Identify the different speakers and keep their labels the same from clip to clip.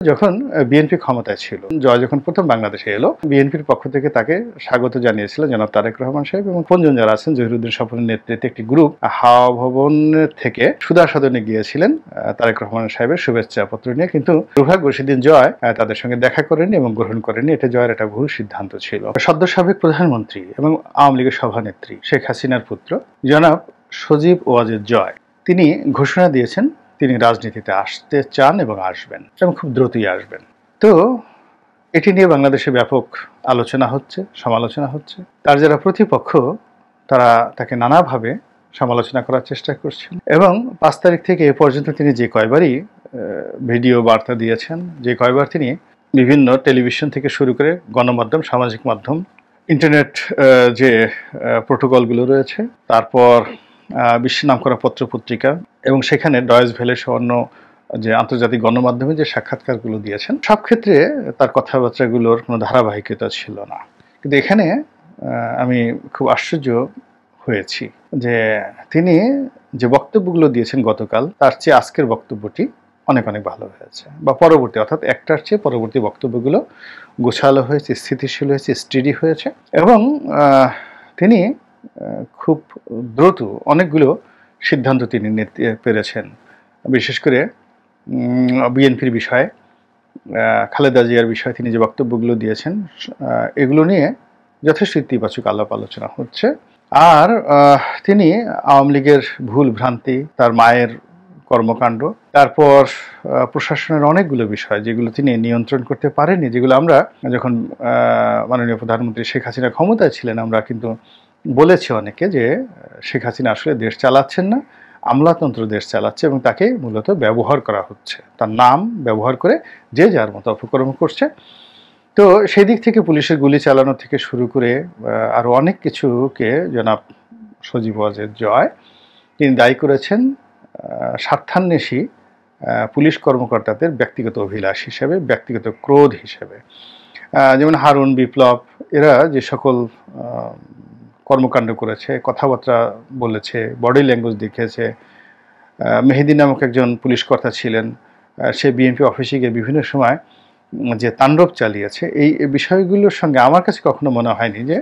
Speaker 1: যখন বিএনপি ক্ষমতায় ছিল, জয় যখন প্রথম বাংলাদেশে এলো, বিএনপির পক্ষ থেকে তাকে স্বাগত জানিয়েছিল জনাব তারেক রহমান সাহেব এবং আপনজন যারা আছেন জহিরুদ্দিন স্বপনের নেতৃত্বে একটি গ্রুপ হাওয়া ভবন থেকে সুধা সদনে গিয়েছিলেন তারেক রহমান সাহেবের শুভেচ্ছা পত্র নিয়ে। কিন্তু দুর্ভাগ্য সেদিন জয় তাদের সঙ্গে দেখা করেনি এবং গ্রহণ করেনি। এটা জয়ের একটা ভুল সিদ্ধান্ত ছিল। সদ্য সাবেক প্রধানমন্ত্রী এবং আওয়ামী লীগের সভানেত্রী শেখ হাসিনার পুত্র জনাব সজীব ওয়াজেদ জয় তিনি ঘোষণা দিয়েছেন তিনি রাজনীতিতে আসতে চান এবং আসবেন এবং খুব দ্রুতই আসবেন। তো এটি নিয়ে বাংলাদেশে ব্যাপক আলোচনা হচ্ছে, সমালোচনা হচ্ছে। তার যারা প্রতিপক্ষ তারা তাকে নানাভাবে সমালোচনা করার চেষ্টা করছেন এবং 5 তারিখ থেকে এ পর্যন্ত তিনি যে কয়বারই ভিডিও বার্তা দিয়েছেন, যে কয়বার তিনি বিভিন্ন টেলিভিশন থেকে শুরু করে গণমাধ্যম, সামাজিক মাধ্যম, ইন্টারনেট যে প্রোটোকলগুলো রয়েছে, তারপর বিশ্বের নামকরা পত্রপত্রিকা এবং সেখানে ডয়েজ ভেলে সহ অন্য যে আন্তর্জাতিক গণমাধ্যমে যে সাক্ষাৎকারগুলো দিয়েছেন, সব ক্ষেত্রে তার কথাবার্তাগুলোর কোনো ধারাবাহিকতা ছিল না। কিন্তু এখানে আমি খুব আশ্চর্য হয়েছি যে তিনি যে বক্তব্যগুলো দিয়েছেন গতকাল, তার চেয়ে আজকের বক্তব্যটি অনেক অনেক ভালো হয়েছে, বা পরবর্তী অর্থাৎ একটার চেয়ে পরবর্তী বক্তব্যগুলো গোছালো হয়েছে, স্থিতিশীল হয়েছে, স্টেডি হয়েছে এবং তিনি খুব দ্রুত অনেকগুলো সিদ্ধান্ত তিনি নিতে পেরেছেন। বিশেষ করে বিএনপির বিষয়ে, খালেদা জিয়ার বিষয়ে তিনি যে বক্তব্যগুলো দিয়েছেন এগুলো নিয়ে যথেষ্ট ইতিবাচক আলাপ আলোচনা হচ্ছে। আর তিনি আওয়ামী লীগের ভুল ভ্রান্তি, তার মায়ের কর্মকাণ্ড, তারপর প্রশাসনের অনেকগুলো বিষয় যেগুলো তিনি নিয়ন্ত্রণ করতে পারেননি, যেগুলো আমরা যখন মাননীয় প্রধানমন্ত্রী শেখ হাসিনা ক্ষমতায় ছিলেন আমরা কিন্তু বলেছি অনেকে যে শেখ হাসিনা আসলে দেশ চালাচ্ছেন না, আমলাতন্ত্র দেশ চালাচ্ছে এবং তাকে মূলত ব্যবহার করা হচ্ছে, তার নাম ব্যবহার করে যে যার মতো অপকর্ম করছে। তো সেই দিক থেকে পুলিশের গুলি চালানো থেকে শুরু করে আরও অনেক কিছুকে জনাব সজীব ওয়াজেদ জয় তিনি দায়ী করেছেন স্বার্থান্বেষী পুলিশ কর্মকর্তাদের ব্যক্তিগত অভিলাষ হিসেবে, ব্যক্তিগত ক্রোধ হিসেবে। যেমন হারুন, বিপ্লব এরা যে সকল কর্মকাণ্ড করেছে, কথাবার্তা বলেছে, বডি ল্যাঙ্গুয়েজ দেখিয়েছে। মেহেদি নামক একজন পুলিশ কর্তা ছিলেন, সে বিএনপি অফিসে গিয়ে বিভিন্ন সময় যে তাণ্ডব চালিয়েছে, এই বিষয়গুলোর সঙ্গে আমার কাছে কখনো মনে হয়নি যে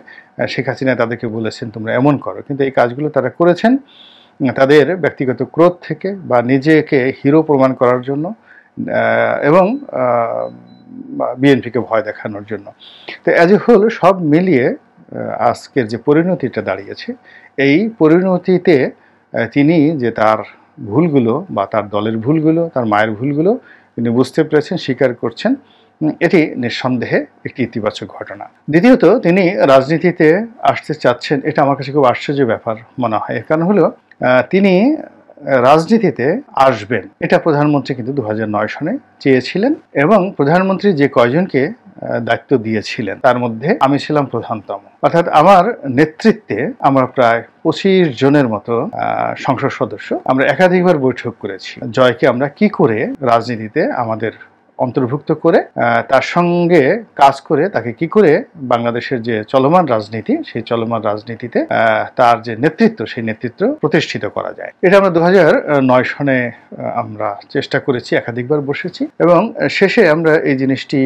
Speaker 1: শেখ হাসিনা তাদেরকে বলেছেন তোমরা এমন করো, কিন্তু এই কাজগুলো তারা করেছেন তাদের ব্যক্তিগত ক্রোধ থেকে বা নিজেকে হিরো প্রমাণ করার জন্য এবং বিএনপিকে ভয় দেখানোর জন্য। তো অ্যাজ এ হোল সব মিলিয়ে আজকের যে পরিণতিটা দাঁড়িয়েছে, এই পরিণতিতে তিনি যে তার ভুলগুলো বা তার দলের ভুলগুলো, তার মায়ের ভুলগুলো তিনি বুঝতে পেরেছেন, স্বীকার করছেন, এটি নিঃসন্দেহে একটি ইতিবাচক ঘটনা। দ্বিতীয়ত তিনি রাজনীতিতে আসতে চাচ্ছেন, এটা আমার কাছে খুব আশ্চর্য ব্যাপার মনে হয়। কারণ হলো তিনি রাজনীতিতে আসবেন এটা প্রধানমন্ত্রী কিন্তু 2009 সনে চেয়েছিলেন এবং প্রধানমন্ত্রী যে কয়জনকে দায়িত্ব দিয়েছিলেন তার মধ্যে আমি ছিলাম প্রধানতম। অর্থাৎ আমার নেতৃত্বে আমরা প্রায় 25 জনের মতো সংসদ সদস্য আমরা একাধিকবার বৈঠক করেছি। জয়কে আমরা কি করে রাজনীতিতে আমাদের অন্তর্ভুক্ত করে তার সঙ্গে কাজ করে তাকে কি করে বাংলাদেশের যে চলমান রাজনীতি, সেই চলমান রাজনীতিতে তার যে নেতৃত্ব, সেই নেতৃত্ব প্রতিষ্ঠিত করা যায়। এটা আমরা 2009 সনে আমরা চেষ্টা করেছি, একাধিকবার বসেছি এবং শেষে আমরা এই জিনিসটি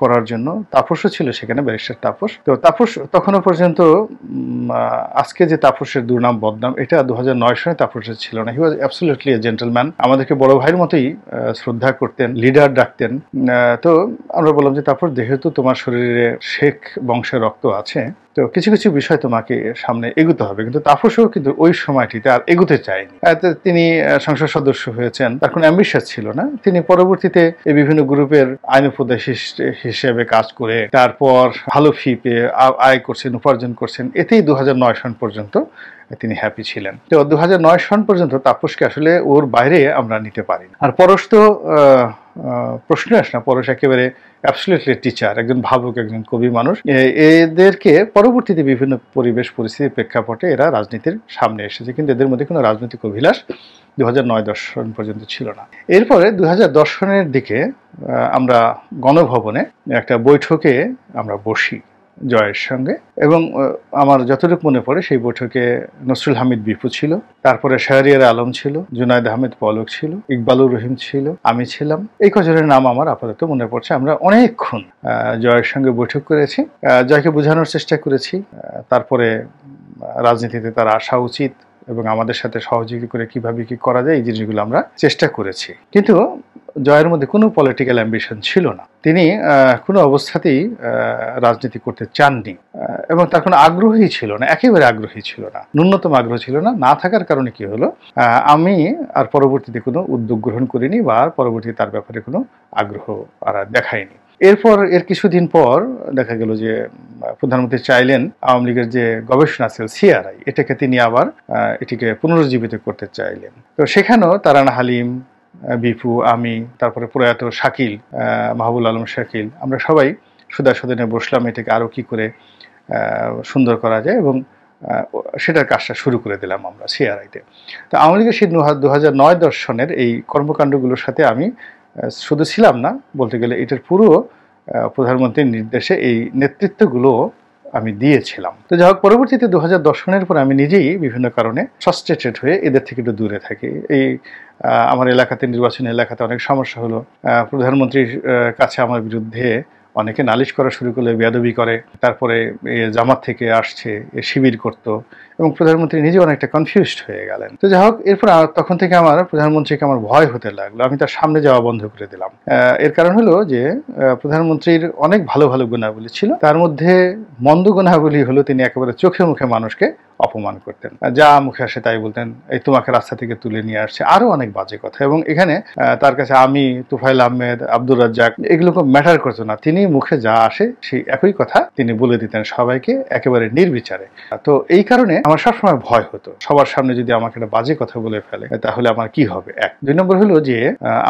Speaker 1: করার জন্য তাপসও ছিল সেখানে, ব্যারিস্টার তাপস। তো তাপস তখনও পর্যন্ত আজকে যে তাপসের দুর্নাম বদনাম, এটা 2009 সনে তাপসের ছিল না। হি ওয়াজ অ্যাবসলিউটলি এ জেন্টলম্যান, আমাদেরকে বড় ভাইয়ের মতোই শ্রদ্ধা করতেন, লিডার ডাকতেন। তো আমরা বললাম যে তারপর যেহেতু তোমার শরীরে শেখ বংশের রক্ত আছে, তো কিছু কিছু বিষয় তোমাকে সামনে এগোতে হবে। কিন্তু তাপসও কিন্তু ওই সময়টিতে আর এগোতে চায়নি। তিনি সংসদ সদস্য হয়েছেন, তার কোনো অ্যাম্বিশন ছিল না। তিনি পরবর্তীতে এই বিভিন্ন গ্রুপের আইন উপদেষ্টা হিসেবে কাজ করে তারপর ভালো ফি পেয়ে আয় করছেন, উপার্জন করছেন। এতেই 2009 সন পর্যন্ত তিনি হ্যাপি ছিলেন। তো 2009 সন পর্যন্ত তাপসকে আসলে ওর বাইরে আমরা নিতে পারি। আর পরশ তো প্রশ্ন আসে না, পরশ একেবারে অ্যাবসলিউটলি টিচার, একজন ভাবুক, একজন কবি মানুষ। এদেরকে পরবর্তীতে বিভিন্ন পরিবেশ পরিস্থিতির প্রেক্ষাপটে এরা রাজনীতির সামনে এসেছে, কিন্তু এদের মধ্যে কোনো রাজনৈতিক অভিলাষ 2009-10 সন পর্যন্ত ছিল না। এরপরে 2010 সনের দিকে আমরা গণভবনে একটা বৈঠকে আমরা বসি জয়ের সঙ্গে, এবং আমার যতটুকু মনে পড়ে সেই বৈঠকে নসরুল হামিদ বিপু ছিল, তারপরে শাহরিয়ার আলম ছিল, জুনায়েদ আহমেদ পলক ছিল, ইকবালুর রহিম ছিল, আমি ছিলাম। এই কজনের নাম আমার আপাতত মনে পড়ছে। আমরা অনেকক্ষণ জয়ের সঙ্গে বৈঠক করেছি, জয়কে বোঝানোর চেষ্টা করেছি তারপরে রাজনীতিতে তার আসা উচিত এবং আমাদের সাথে সহযোগী করে কিভাবে কি করা যায় এই জিনিসগুলো আমরা চেষ্টা করেছি। কিন্তু জয়ের মধ্যে কোনো পলিটিক্যাল অ্যাম্বিশন ছিল না। তিনি কোনো অবস্থাতেই রাজনীতি করতে চাননি এবং তার কোনো আগ্রহী ছিল না, একেবারে আগ্রহী ছিল না, ন্যূনতম আগ্রহ ছিল না। না থাকার কারণে কি হলো, আমি আর পরবর্তীতে কোনো উদ্যোগ গ্রহণ করিনি বা পরবর্তীতে তার ব্যাপারে কোনো আগ্রহ আর দেখাইনি। এরপর এর কিছুদিন পর দেখা গেল যে প্রধানমন্ত্রী চাইলেন আওয়ামী লীগের যে গবেষণা সেল সিআরআই, এটাকে তিনি আবার এটিকে পুনরুজ্জীবিত করতে চাইলেন। তো সেখানেও তারানা হালিম, বিপু, আমি, তারপরে প্রয়াত শাকিল, মাহবুল আলম শাকিল, আমরা সবাই সুদাসদনে বসলাম এটাকে আরও কি করে সুন্দর করা যায় এবং সেটার কাজটা শুরু করে দিলাম আমরা সিআরআইতে। তো আওয়ামী লীগের সেই 2009-10 সনের এই কর্মকাণ্ডগুলোর সাথে আমি শুধু ছিলাম না, বলতে গেলে এটার পুরো প্রধানমন্ত্রীর নির্দেশে এই নেতৃত্বগুলো আমি দিয়েছিলাম। তো যাই হোক, পরবর্তীতে 2010 সনের পর আমি নিজেই বিভিন্ন কারণে ফ্রাস্ট্রেটেড হয়ে এদের থেকে একটু দূরে থাকি। এই আমার এলাকাতে, নির্বাচনী এলাকাতে অনেক সমস্যা হলো। প্রধানমন্ত্রীর কাছে আমার বিরুদ্ধে অনেকে নালিশ করা শুরু করলে, বেয়াদবি করে, তারপরে জামাত থেকে আসছে, শিবির করত এবং প্রধানমন্ত্রী নিজে অনেকটা কনফিউজড হয়ে গেলেন। তো যাই হোক, এরপর তখন থেকে আমার প্রধানমন্ত্রীকে আমার ভয় হতে লাগলো। আমি তার সামনে যাওয়া বন্ধ করে দিলাম। এর কারণ হলো যে প্রধানমন্ত্রীর অনেক ভালো ভালো গুণাবলী ছিল, তার মধ্যে মন্দ গুণাবলী হলো তিনি একেবারে চোখে মুখে মানুষকে অপমান করতেন, যা মুখে আসে তাই বলতেন, এই তোমাকে রাস্তা থেকে তুলে নিয়ে আসছে, আরো অনেক বাজে কথা। এবং এখানে তার কাছে আমি, তুফাইল আহমেদ, আব্দুর রাজ্জাক এগুলো খুব ম্যাটার করতো না। তিনি মুখে যা আসে সেই একই কথা তিনি বলে দিতেন সবাইকে, একেবারে নির্বিচারে। তো এই কারণে আমার সবসময় ভয় হতো, সবার সামনে যদি আমাকে একটা বাজে কথা বলে ফেলে তাহলে আমার কি হবে। এক, 2 নম্বর হলো যে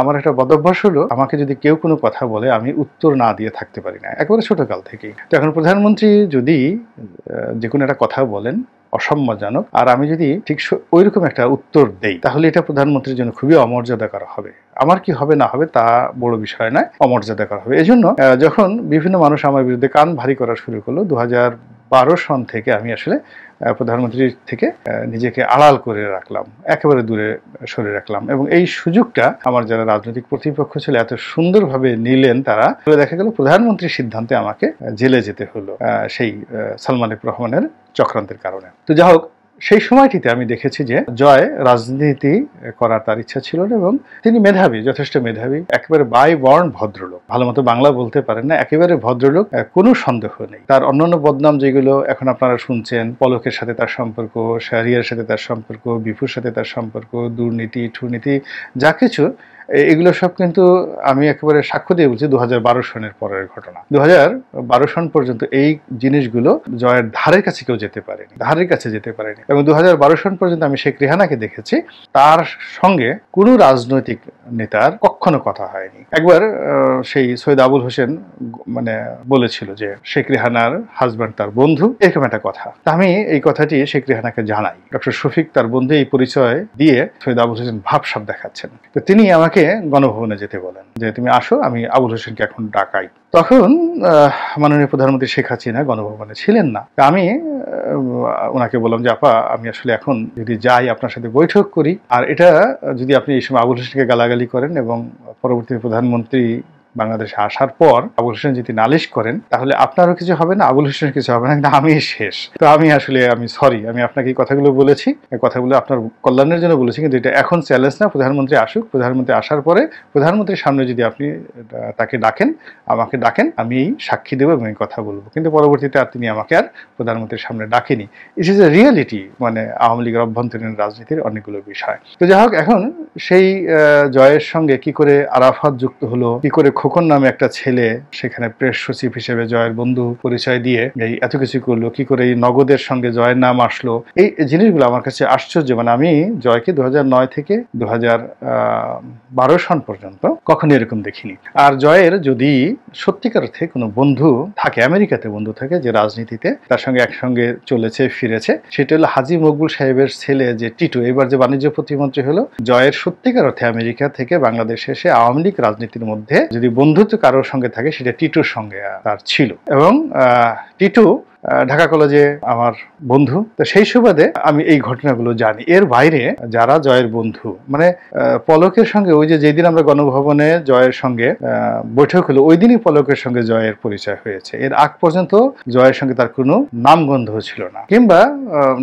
Speaker 1: আমার একটা বদভ্যাস হলো, আমাকে যদি কেউ কোনো কথা বলে আমি উত্তর না দিয়ে থাকতে পারি না, একেবারে ছোটকাল থেকেই। তো এখন প্রধানমন্ত্রী যদি যে কোনো একটা কথা বলেন অসম্মানজনক, আর আমি যদি ঠিক ওইরকম একটা উত্তর দেই তাহলে এটা প্রধানমন্ত্রীর জন্য খুবই অমর্যাদাকর হবে। আমার কি হবে না হবে তা বড় বিষয় নয়, অমর্যাদাকর হবে। এজন্য যখন বিভিন্ন মানুষ আমার বিরুদ্ধে কান ভারী করা শুরু করলো 2012 সন থেকে আমি আসলে প্রধানমন্ত্রীর থেকে নিজেকে আড়াল করে রাখলাম, একেবারে দূরে সরে রাখলাম। এবং এই সুযোগটা আমার যারা রাজনৈতিক প্রতিপক্ষ ছিল এত সুন্দরভাবে নিলেন, তারা দেখা গেল প্রধানমন্ত্রীর সিদ্ধান্তে আমাকে জেলে যেতে হলো সেই সালমান এফ রহমানের চক্রান্তের কারণে। তো যাই হোক, সেই সময়টিতে আমি দেখেছি যে জয় রাজনীতি করার তার ইচ্ছা ছিল না এবং তিনি মেধাবী, যথেষ্ট মেধাবী, একেবারে বাই বর্ণ ভদ্রলোক, ভালো মতো বাংলা বলতে পারেন না, একেবারে ভদ্রলোক, কোনো সন্দেহ নেই। তার অন্যান্য বদনাম যেগুলো এখন আপনারা শুনছেন, পলকের সাথে তার সম্পর্ক, শাহরিয়ার সাথে তার সম্পর্ক, বিপুর সাথে তার সম্পর্ক, দুর্নীতি ঠুর্নীতি যা কিছু, এগুলো সব কিন্তু আমি একেবারে সাক্ষ্য দিয়ে বলছি 2012 সনের পরের ঘটনা। 2012 সন পর্যন্ত এই জিনিসগুলো জয়ের ধারের কাছে কেউ যেতে পারেনি, ধারের কাছে যেতে পারেনি। এবং 2012 সন পর্যন্ত আমি শেখ রেহানাকে দেখেছি, তার সঙ্গে কোনো রাজনৈতিক নেতার কখনো কথা হয়নি। একবার সেই সৈয়দ আবুল হোসেন মানে বলেছিল যে শেখ রেহানার হাজব্যান্ড তার বন্ধু, এরকম একটা কথা। তা আমি এই কথাটি শেখ রেহানাকে জানাই। ডক্টর শফিক তার বন্ধু এই পরিচয় দিয়ে সৈয়দ আবুল হোসেন ভাবসাব দেখাচ্ছেন। তো তিনি আমাকে গণভবনে যেতে বলেন যে তুমি আসো, আমি আবুল হোসেনকে এখন ডাকাই। তখন মাননীয় প্রধানমন্ত্রী শেখ হাসিনা গণভবনে ছিলেন না। আমি ওনাকে বললাম যে আপা, আমি আসলে এখন যদি যাই আপনার সাথে বৈঠক করি, আর এটা যদি আপনি এই সময় আবুল হোসেনকে গালাগালি করেন এবং পরবর্তী প্রধানমন্ত্রী বাংলাদেশে আসার পর আবুল হোসেন যদি নালিশ করেন তাহলে আপনারও কিছু হবে না, আবুল হোসেনের কিছু হবে না, কিন্তু আমি শেষ। তো আমি সরি, আমি আপনাকে এই কথাগুলো বলেছি, এই কথাগুলো আপনার কল্যাণের জন্য বলেছি, কিন্তু এটা এখন চ্যালেঞ্জ না। প্রধানমন্ত্রী আসুক, প্রধানমন্ত্রী আসার পরে প্রধানমন্ত্রীর সামনে যদি আপনি তাকে ডাকেন, আমাকে ডাকেন, আমি সাক্ষী দেবো এবং এই কথা বলবো। কিন্তু পরবর্তীতে আর তিনি আমাকে আর প্রধানমন্ত্রীর সামনে ডাকেনি। ইট ইজ এ রিয়েলিটি, মানে আওয়ামী লীগের অভ্যন্তরীণ রাজনীতির অনেকগুলো বিষয়। তো যাই হোক, এখন সেই জয়ের সঙ্গে কি করে আরাফাত যুক্ত হলো, কি করে খোকন নামে একটা ছেলে সেখানে প্রেস সচিব হিসেবে জয়ের বন্ধু পরিচয় দিয়ে এই এত কিছু করলো, কি করে এই নগদের সঙ্গে জয়ের নাম আসলো, এই জিনিসগুলো আমার কাছে আশ্চর্য। মানে আমি জয়কে 2009 থেকে 2012 সন পর্যন্ত কখনো এরকম দেখিনি। আর জয়ের যদি সত্যিকার অর্থে কোনো বন্ধু থাকে, আমেরিকাতে বন্ধু থাকে যে রাজনীতিতে তার সঙ্গে একসঙ্গে চলেছে ফিরেছে, সেটা হলো হাজী মকবুল সাহেবের ছেলে যে টিটু, এবার যে বাণিজ্য প্রতিমন্ত্রী হলো। জয়ের সত্যিকার অর্থে আমেরিকা থেকে বাংলাদেশে এসে আওয়ামী লীগ রাজনীতির মধ্যে যদি যদি বন্ধুত্ব কারোর সঙ্গে থাকে সেটা টিটুর সঙ্গে তার ছিল। এবং টিটু ঢাকা কলেজে আমার বন্ধু, তো সেই সুবাদে আমি এই ঘটনাগুলো জানি। এর বাইরে যারা জয়ের বন্ধু, মানে পলকের সঙ্গে ওই যে যেদিন আমরা গণভবনে জয়ের সঙ্গে বৈঠক হলো, ওই দিনই পলকের সঙ্গে জয়ের পরিচয় হয়েছে। এর আগ পর্যন্ত জয়ের সঙ্গে তার কোনো নামগন্ধ ছিল না। কিংবা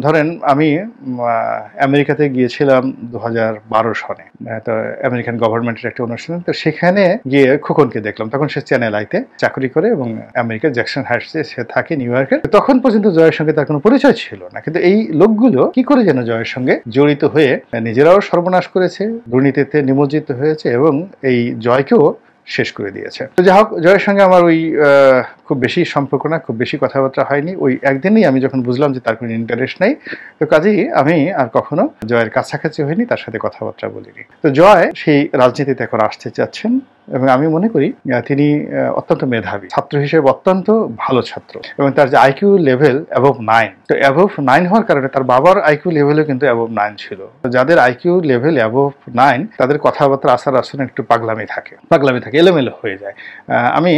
Speaker 1: ধরেন আমি আমেরিকাতে গিয়েছিলাম 2012 সনে, তো আমেরিকান গভর্নমেন্টের একটা অনুষ্ঠান, তো সেখানে গিয়ে খোকনকে দেখলাম। তখন সে চ্যানেল আইতে চাকরি করে এবং আমেরিকার জ্যাকসন হাইটসে সে থাকে, নিউ ইয়র্কের। তখন পর্যন্ত জয়ের সঙ্গে তার কোনো পরিচয় ছিল না। কিন্তু এই লোকগুলো কি করে যেন জয়ের সঙ্গে জড়িত হয়ে নিজেরাও সর্বনাশ করেছে, দুর্নীতিতে নিমজ্জিত হয়েছে এবং এই জয়কেও শেষ করে দিয়েছে। তো যাই হোক, জয়ের সঙ্গে আমার ওই খুব বেশি সম্পর্ক না, খুব বেশি কথাবার্তা হয়নি। ওই একদিনই আমি যখন বুঝলাম যে তার কোনো ইন্টারেস্ট নাই, তো কাজেই আমি আর কখনো জয়ের কাছাকাছি হইনি, তার সাথে কথাবার্তা বলিনি। তো জয় সেই রাজনীতিতে এখন আসতে চাচ্ছেন এবং আমি মনে করি তিনি অত্যন্ত মেধাবী ছাত্র হিসেবে, অত্যন্ত ভালো ছাত্র, এবং তার যে আইকিউ লেভেল অ্যাবভ 9, তো অ্যাবভ 9 হওয়ার কারণে তার বাবার আইকিউ লেভেলও কিন্তু অ্যাবভ 9 ছিল। তো যাদের আইকিউ লেভেল অ্যাবভ 9 তাদের কথাবার্তা আচার আচরণ একটু পাগলামি থাকে, এলোমেলো হয়ে যায়। আমি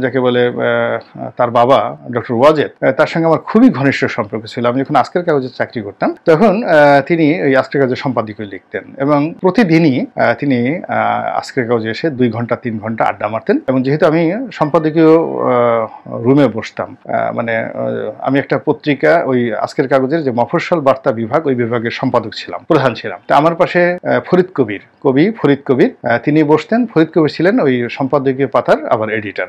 Speaker 1: যাকে বলে তার বাবা ডক্টর ওয়াজেদ, তার সঙ্গে আমার খুবই ঘনিষ্ঠ সম্পর্ক ছিল। আমি যখন আজকের কাগজে চাকরি করতাম তখন তিনি ওই আজকের কাগজের সম্পাদকীয় লিখতেন এবং প্রতিদিনই তিনি আজকের কাগজে এসে 2 ঘন্টা 3 ঘন্টা আড্ডা মারতেন। এবং যেহেতু আমি সম্পাদকীয় রুমে বসতাম, মানে আমি একটা পত্রিকা, ওই আজকের কাগজের যে মফস্বল বার্তা বিভাগ, ওই বিভাগের সম্পাদক ছিলাম, প্রধান ছিলাম। তো আমার পাশে ফরিদ কবির, ফরিদ কবির তিনি বসতেন। ফরিদ কবির ছিলেন ওই সম্পাদকীয় পাতার আবার এডিটর,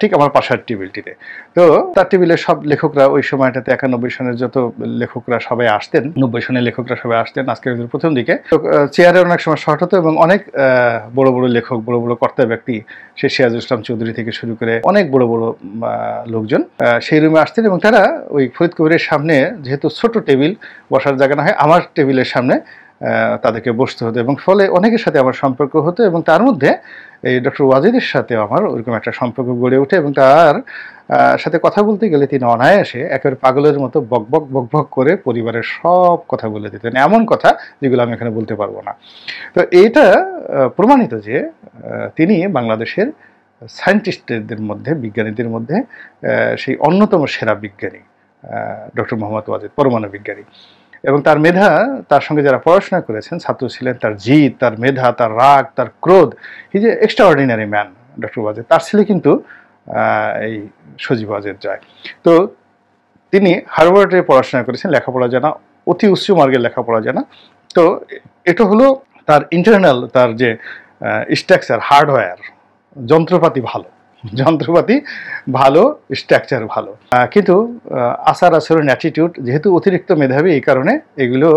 Speaker 1: ঠিক আমার পাশার টেবিলটিতে। তো তার টেবিলে সব লেখকরা ওই সময়টাতে 91 সনের যত লেখকরা সবাই আসতেন, 90 সনের লেখকরা সবাই আসতেন আজকের প্রথম দিকে। তো চেয়ারে অনেক সময় শর্ট হতো এবং অনেক বড় বড় লেখক, বড় বড় কর্তা ব্যক্তি, সে সিরাজুল ইসলাম চৌধুরী থেকে শুরু করে অনেক বড় বড় লোকজন সেই রুমে আসতেন। এবং তারা ওই ফরিদ কবিরের সামনে, যেহেতু ছোট টেবিল, বসার জায়গা না হয়, আমার টেবিলের সামনে তাদেরকে বসতে হতো এবং ফলে অনেকের সাথে আমার সম্পর্ক হতো। এবং তার মধ্যে এই ডক্টর ওয়াজেদের সাথে আমার ওইরকম একটা সম্পর্ক গড়ে ওঠে এবং তার সাথে কথা বলতে গেলে তিনি অনায়াসে একেবারে পাগলের মতো বকবক করে পরিবারের সব কথা বলে দিতেন, এমন কথা যেগুলো আমি এখানে বলতে পারবো না। তো এটা প্রমাণিত যে তিনি বাংলাদেশের সায়েন্টিস্টদের মধ্যে, বিজ্ঞানীদের মধ্যে সেই অন্যতম সেরা বিজ্ঞানী ডক্টর মোহাম্মদ ওয়াজেদ, পরমাণু বিজ্ঞানী। এবং তার মেধা, তার সঙ্গে যারা পড়াশোনা করেছেন, ছাত্র ছিলেন, তার জিদ, তার মেধা, তার রাগ, তার ক্রোধ, হি যে এক্সট্রাঅর্ডিনারি ম্যান ডক্টর ওয়াজেদ। তার ছেলে কিন্তু এই সজীব ওয়াজেদ জয়। তো তিনি হার্ভার্ডে পড়াশোনা করেছেন, লেখাপড়া জানা, অতি উচ্চ মার্গের লেখাপড়া জানা। তো এটা হলো তার ইন্টারনাল, তার যে স্ট্রাকচার, হার্ডওয়্যার, যন্ত্রপাতি ভালো, স্ট্রাকচার ভালো, কিন্তু আচার আচরণ, অ্যাটিটিউড যেহেতু অতিরিক্ত মেধাবী, এই কারণে এগুলো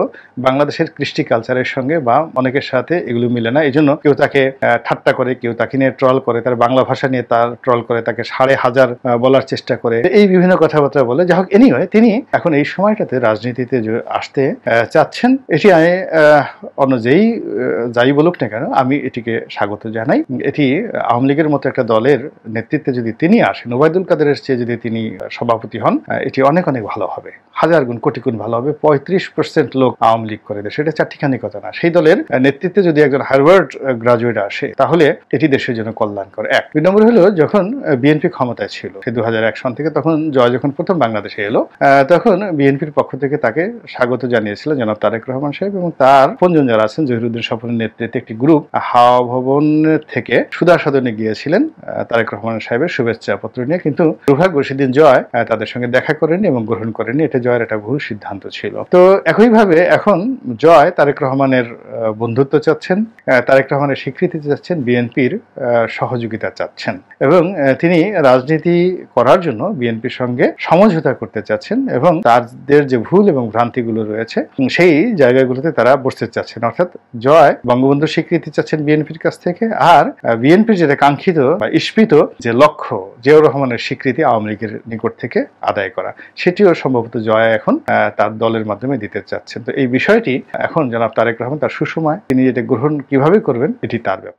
Speaker 1: বাংলাদেশের কৃষ্টি কালচারের সঙ্গে বা অনেকের সাথে এগুলো মিলে না। এই জন্য কেউ তাকে ঠাট্টা করে, কেউ তাকে নিয়ে ট্রল করে, তার বাংলা ভাষা নিয়ে তার ট্রল করে, তাকে 1000 বলার চেষ্টা করে, এই বিভিন্ন কথাবার্তা বলে। যাই হোক, এনিওয়ে তিনি এখন এই সময়টাতে রাজনীতিতে আসতে চাচ্ছেন। এটি আমি অন্য যাই বলুক না কেন, আমি এটিকে স্বাগত জানাই। এটি আওয়ামী লীগের মতো একটা দলের নেতৃত্বে যদি তিনি আসেন, ওবায়দুল কাদেরের চেয়ে যদি তিনি সভাপতি হন, এটি অনেক অনেক ভালো হবে, 1000 গুণ কোটি গুণ ভালো হবে। 35% লোক আওয়ামী লীগ করে দেয়, সেটা চারটিখানি কথা না। সেই দলের নেতৃত্বে যদি একজন হার্ভার্ড গ্রাজুয়েট আসে, তাহলে এটি দেশের জন্য কল্যাণকর। 1 2 নম্বর হলো, যখন বিএনপি ক্ষমতায় ছিল সেই 2001 সন থেকে, তখন জয় যখন প্রথম বাংলাদেশে এলো, তখন বিএনপির পক্ষ থেকে তাকে স্বাগত জানিয়েছিলেন জনাব তারেক রহমান সাহেব এবং তার আপনজন যারা আছেন, জহিরুদ্দিন স্বপনের নেতৃত্বে একটি গ্রুপ হাওয়া ভবন থেকে সুধা সদনে গিয়েছিলেন তারেক রহমান সাহেবের শুভেচ্ছা পত্র নিয়ে। কিন্তু দুর্ভাগ্য, সেদিন জয় তাদের সঙ্গে দেখা করেনি এবং গ্রহণ করেনি। এটা জয়ের একটা ভুল সিদ্ধান্ত ছিল। তো একইভাবে এখন জয় তারেক রহমানের বন্ধুত্ব চাচ্ছেন, তারেক রহমানের স্বীকৃতি চাচ্ছেন, বিএনপির সহযোগিতা চাচ্ছেন এবং তিনি রাজনীতি করার জন্য বিএনপির সঙ্গে সমঝোতা করতে চাচ্ছেন এবং তাদের যে ভুল এবং ভ্রান্তিগুলো রয়েছে সেই জায়গাগুলোতে তারা বসতে চাচ্ছেন। অর্থাৎ জয় বঙ্গবন্ধুর স্বীকৃতি চাচ্ছেন বিএনপির কাছ থেকে, আর বিএনপির যেটা কাঙ্ক্ষিত বা ইস্পিত যে লক্ষ্য, জিয়াউর রহমানের স্বীকৃতি আওয়ামী লীগের নিকট থেকে আদায় করা, সেটিও সম্ভবত জয় এখন তার দলের মাধ্যমে দিতে চাচ্ছেন। তো এই বিষয়টি এখন জনাব তারেক রহমান তার সুসময়, তিনি এটা গ্রহণ কিভাবে করবেন এটি তার ব্যাপার।